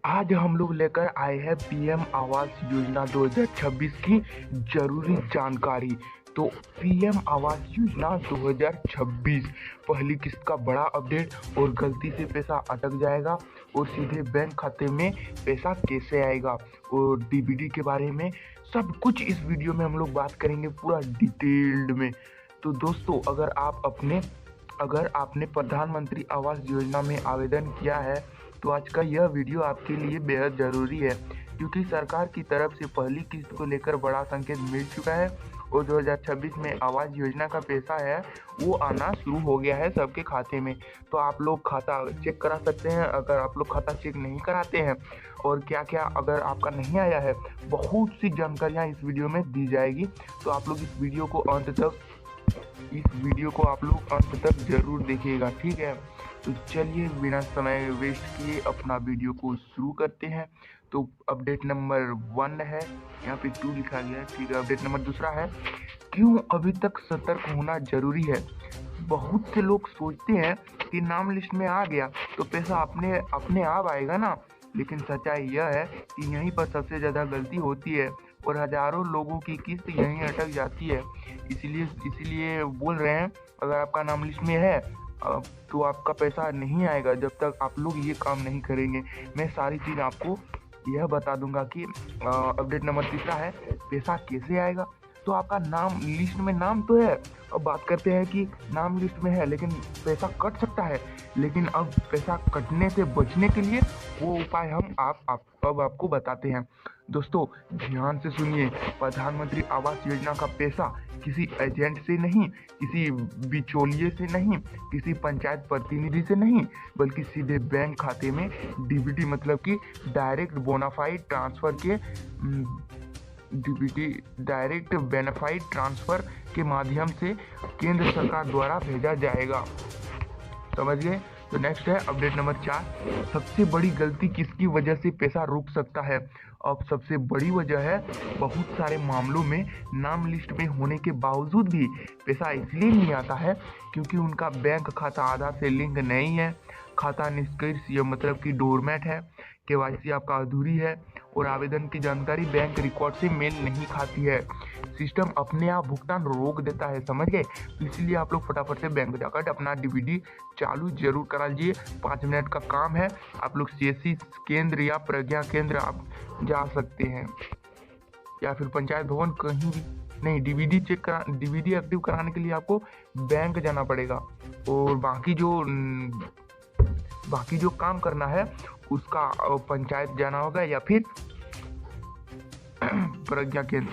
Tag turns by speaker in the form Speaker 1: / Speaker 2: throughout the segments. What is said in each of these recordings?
Speaker 1: आज हम लोग लेकर आए हैं पीएम आवास योजना 2026 की जरूरी जानकारी। तो पीएम आवास योजना 2026 पहली किस्त का बड़ा अपडेट और गलती से पैसा अटक जाएगा और सीधे बैंक खाते में पैसा कैसे आएगा और डीबीडी के बारे में सब कुछ इस वीडियो में हम लोग बात करेंगे पूरा डिटेल्ड में। तो दोस्तों अगर आपने प्रधानमंत्री आवास योजना में आवेदन किया है तो आज का यह वीडियो आपके लिए बेहद ज़रूरी है, क्योंकि सरकार की तरफ से पहली किस्त को लेकर बड़ा संकेत मिल चुका है और 2026 में आवास योजना का पैसा है वो आना शुरू हो गया है सबके खाते में। तो आप लोग खाता चेक करा सकते हैं अगर आप लोग खाता चेक नहीं कराते हैं, और क्या क्या अगर आपका नहीं आया है, बहुत सी जानकारियाँ इस वीडियो में दी जाएगी। तो आप लोग इस वीडियो को आप लोग अंत तक जरूर देखिएगा, ठीक है। तो चलिए बिना समय वेस्ट किए अपना वीडियो को शुरू करते हैं। तो अपडेट नंबर 1 है, यहाँ पे 2 लिखा गया है, ठीक है। अपडेट नंबर 2 है, क्यों अभी तक सतर्क होना जरूरी है। बहुत से लोग सोचते हैं कि नाम लिस्ट में आ गया तो पैसा अपने आप आएगा ना, लेकिन सच्चाई यह है कि यहीं पर सबसे ज़्यादा गलती होती है और हज़ारों लोगों की किस्त यहीं अटक जाती है। इसीलिए बोल रहे हैं, अगर आपका नाम लिस्ट में है तो आपका पैसा नहीं आएगा जब तक आप लोग ये काम नहीं करेंगे। मैं सारी चीज़ आपको यह बता दूंगा कि अपडेट नंबर 3 है, पैसा कैसे आएगा। तो आपका नाम लिस्ट में नाम तो है, अब बात करते हैं कि नाम लिस्ट में है लेकिन पैसा कट सकता है, लेकिन अब पैसा कटने से बचने के लिए वो उपाय हम अब आपको बताते हैं। दोस्तों ध्यान से सुनिए, प्रधानमंत्री आवास योजना का पैसा किसी एजेंट से नहीं, किसी बिचौलिए से नहीं, किसी पंचायत प्रतिनिधि से नहीं, बल्कि सीधे बैंक खाते में डीबीटी मतलब कि डायरेक्ट बोनाफाइड ट्रांसफर के डायरेक्ट बेनिफिट ट्रांसफर के माध्यम से केंद्र सरकार द्वारा भेजा जाएगा। समझ गए। तो नेक्स्ट है अपडेट नंबर 4, सबसे बड़ी गलती किसकी वजह से पैसा रुक सकता है। अब सबसे बड़ी वजह है, बहुत सारे मामलों में नाम लिस्ट में होने के बावजूद भी पैसा इसलिए नहीं आता है क्योंकि उनका बैंक खाता आधार से लिंक नहीं है, खाता निष्क्रिय मतलब कि डोरमैट है, केवाईसी आपका अधूरी है और आवेदन की जानकारी बैंक रिकॉर्ड से मेल नहीं खाती है। सिस्टम अपने आप भुगतान रोक देता है, समझ गए। इसलिए आप लोग फटाफट से बैंक जाकर अपना डीबीडी चालू जरूर करा लीजिए, 5 मिनट का काम है। आप लोग सीएससी केंद्र या प्रज्ञा केंद्र आप जा सकते हैं या फिर पंचायत भवन कहीं भी नहीं। डीबीडी एक्टिव कराने के लिए आपको बैंक जाना पड़ेगा और बाकी जो काम करना है उसका पंचायत जाना होगा या फिर प्रज्ञा केंद्र।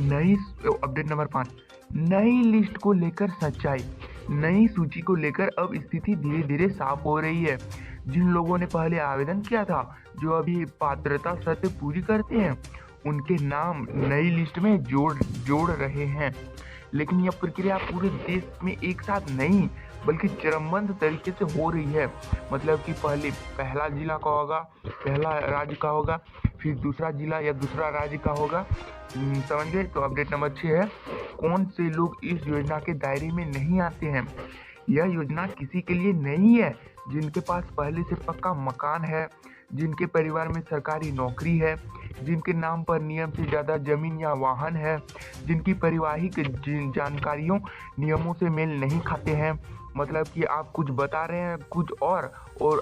Speaker 1: नई अपडेट नंबर 5, नई लिस्ट को लेकर सच्चाई। नई सूची को लेकर अब स्थिति धीरे धीरे साफ हो रही है। जिन लोगों ने पहले आवेदन किया था, जो अभी पात्रता शर्त पूरी करते हैं, उनके नाम नई लिस्ट में जोड़ रहे हैं। लेकिन यह प्रक्रिया पूरे देश में एक साथ नहीं बल्कि चरणबद्ध तरीके से हो रही है। मतलब कि पहले पहला जिला का होगा, पहला राज्य का होगा, फिर दूसरा जिला या दूसरा राज्य का होगा, समझ गए। तो अपडेट नंबर 6 है, कौन से लोग इस योजना के दायरे में नहीं आते हैं। यह योजना किसी के लिए नहीं है जिनके पास पहले से पक्का मकान है, जिनके परिवार में सरकारी नौकरी है, जिनके नाम पर नियम से ज़्यादा जमीन या वाहन है, जिनकी पारिवारिक जानकारियों नियमों से मेल नहीं खाते हैं। मतलब कि आप कुछ बता रहे हैं कुछ और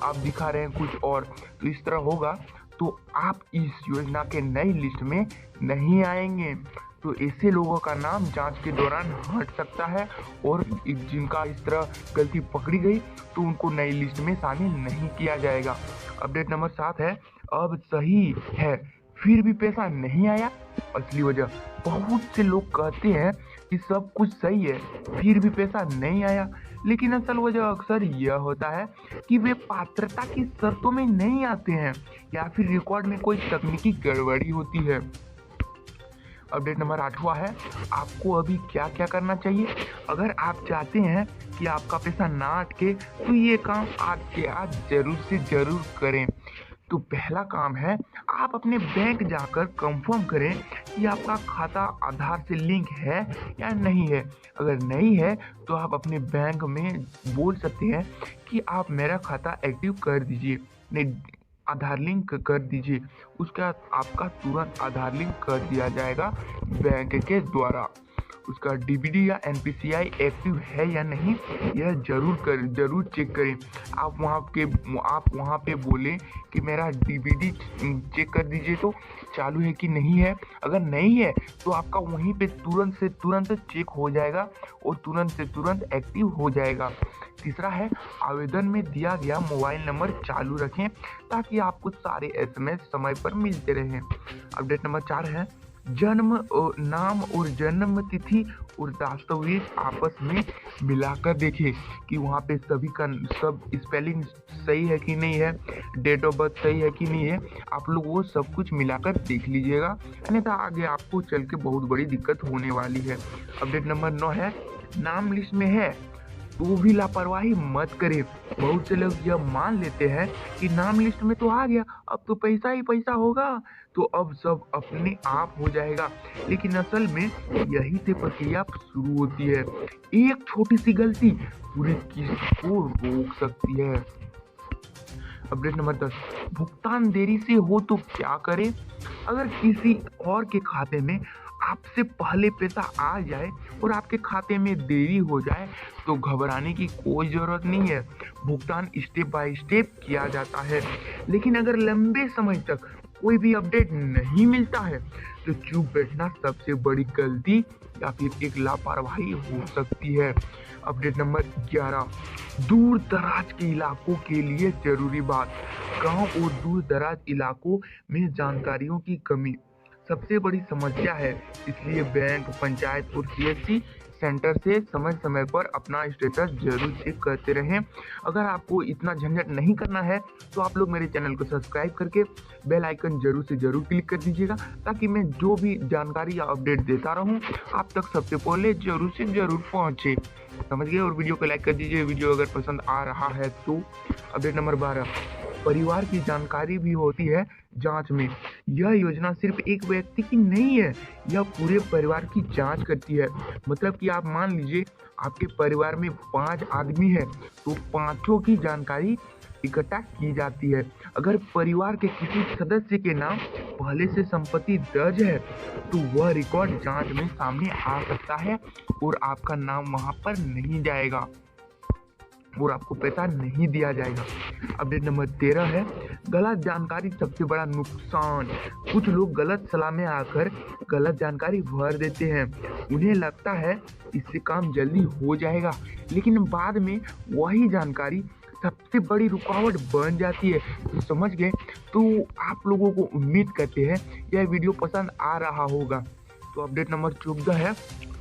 Speaker 1: आप दिखा रहे हैं कुछ और, तो इस तरह होगा तो आप इस योजना के नई लिस्ट में नहीं आएंगे। तो ऐसे लोगों का नाम जांच के दौरान हट सकता है और जिनका इस तरह गलती पकड़ी गई तो उनको नई लिस्ट में शामिल नहीं किया जाएगा। अपडेट नंबर 7 है, अब सही है फिर भी पैसा नहीं आया। असली वजह, बहुत से लोग कहते हैं कि सब कुछ सही है फिर भी पैसा नहीं आया, लेकिन असल वजह अक्सर यह होता है कि वे पात्रता की शर्तों में नहीं आते हैं या फिर रिकॉर्ड में कोई तकनीकी गड़बड़ी होती है। अपडेट नंबर 8 है, आपको अभी क्या क्या करना चाहिए। अगर आप चाहते हैं कि आपका पैसा ना अटके तो ये काम आज के आज जरूर से जरूर करें। तो पहला काम है, आप अपने बैंक जाकर कंफर्म करें कि आपका खाता आधार से लिंक है या नहीं है। अगर नहीं है तो आप अपने बैंक में बोल सकते हैं कि आप मेरा खाता एक्टिव कर दीजिए। नहीं, आधार लिंक कर दीजिए। उसका आपका तुरंत आधार लिंक कर दिया जाएगा बैंक के द्वारा। उसका डीबीडी या एनपीसीआई एक्टिव है या नहीं, यह जरूर चेक करें। आप वहाँ पे बोलें कि मेरा डीबीडी चेक कर दीजिए तो चालू है कि नहीं है। अगर नहीं है तो आपका वहीं पे तुरंत से तुरंत चेक हो जाएगा और तुरंत से तुरंत एक्टिव हो जाएगा। तीसरा है, आवेदन में दिया गया मोबाइल नंबर चालू रखें ताकि आपको सारे एसएमएस समय पर मिलते रहें। अपडेट नंबर 4 है, जन्म नाम और जन्म तिथि और दस्तावेज आपस में मिलाकर देखें कि वहाँ पे सभी का सब स्पेलिंग सही है कि नहीं है, डेट ऑफ बर्थ सही है कि नहीं है। आप लोग वो सब कुछ मिलाकर देख लीजिएगा, अन्यथा आगे आपको चल के बहुत बड़ी दिक्कत होने वाली है। अपडेट नंबर 9 है, नाम लिस्ट में है तो भी लापरवाही मत करें। बहुत से लोग यह मान लेते हैं कि नाम लिस्ट में तो आ गया, अब तो पैसा ही पैसा होगा, तो अब सब अपने आप हो जाएगा, लेकिन असल में यही से प्रक्रिया शुरू होती है। एक छोटी सी गलती पूरी किस्त को रोक सकती है। अपडेट नंबर 10, भुगतान देरी से हो तो क्या करें। अगर किसी और के खाते में आपसे पहले पैसा आ जाए और आपके खाते में देरी हो जाए तो घबराने की कोई ज़रूरत नहीं है। भुगतान स्टेप बाय स्टेप किया जाता है, लेकिन अगर लंबे समय तक कोई भी अपडेट नहीं मिलता है तो चुप बैठना सबसे बड़ी गलती या फिर एक लापरवाही हो सकती है। अपडेट नंबर 11, दूर दराज के इलाकों के लिए जरूरी बात। गांव और दूर दराज इलाकों में जानकारियों की कमी सबसे बड़ी समस्या है, इसलिए बैंक, पंचायत और सीएससी सेंटर से समय समय पर अपना स्टेटस जरूर चेक करते रहें। अगर आपको इतना झंझट नहीं करना है तो आप लोग मेरे चैनल को सब्सक्राइब करके बेल आइकन जरूर से जरूर क्लिक कर दीजिएगा, ताकि मैं जो भी जानकारी या अपडेट देता रहूं आप तक सबसे पहले जरूर से जरूर पहुंचे। समझ गए? और वीडियो को लाइक कर दीजिए वीडियो अगर पसंद आ रहा है तो। अपडेट नंबर 12, परिवार की जानकारी भी होती है जांच में। यह योजना सिर्फ एक व्यक्ति की नहीं है, यह पूरे परिवार की जांच करती है। मतलब कि आप मान लीजिए आपके परिवार में 5 आदमी है तो 5 की जानकारी इकट्ठा की जाती है। अगर परिवार के किसी सदस्य के नाम पहले से संपत्ति दर्ज है तो वह रिकॉर्ड जांच में सामने आ सकता है और आपका नाम वहां पर नहीं जाएगा और आपको पैसा नहीं दिया जाएगा। अपडेट नंबर 13 है, गलत जानकारी सबसे बड़ा नुकसान। कुछ लोग गलत सलाह में आकर गलत जानकारी भर देते हैं। उन्हें लगता है इससे काम जल्दी हो जाएगा, लेकिन बाद में वही जानकारी सबसे बड़ी रुकावट बन जाती है। तो समझ गए? तो आप लोगों को उम्मीद करते हैं यह वीडियो पसंद आ रहा होगा। तो अपडेट नंबर 14 है,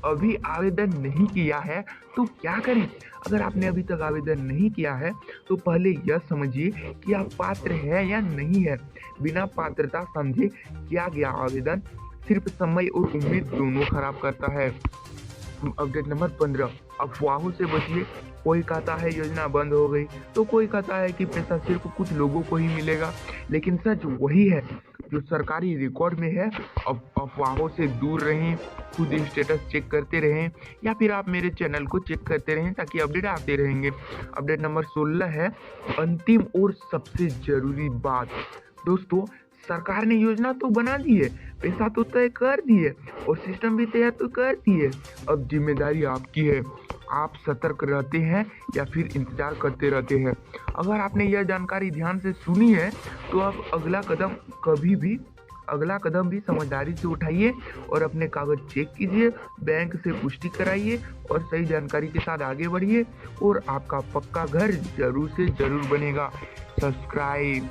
Speaker 1: अभी आवेदन नहीं किया है तो क्या करें। अगर आपने अभी तक आवेदन नहीं किया है तो पहले यह समझिए कि आप पात्र है या नहीं है। बिना पात्रता समझे किया गया आवेदन सिर्फ समय और उम्मीद दोनों खराब करता है। अपडेट नंबर 15, अफवाहों से बचिए। कोई कहता है योजना बंद हो गई तो कोई कहता है कि पैसा सिर्फ कुछ लोगों को ही मिलेगा, लेकिन सच वही है जो सरकारी रिकॉर्ड में है। अब अफवाहों से दूर रहें, खुद स्टेटस चेक करते रहें या फिर आप मेरे चैनल को चेक करते रहें ताकि अपडेट आते रहेंगे। अपडेट नंबर 16 है, अंतिम और सबसे जरूरी बात। दोस्तों, सरकार ने योजना तो बना दी है, पैसा तो तय कर दी है और सिस्टम भी तैयार तो कर दी है। अब जिम्मेदारी आपकी है। आप सतर्क रहते हैं या फिर इंतजार करते रहते हैं। अगर आपने यह जानकारी ध्यान से सुनी है तो अब अगला कदम भी समझदारी से उठाइए और अपने कागज चेक कीजिए, बैंक से पुष्टि कराइए और सही जानकारी के साथ आगे बढ़िए और आपका पक्का घर जरूर से जरूर बनेगा। सब्सक्राइब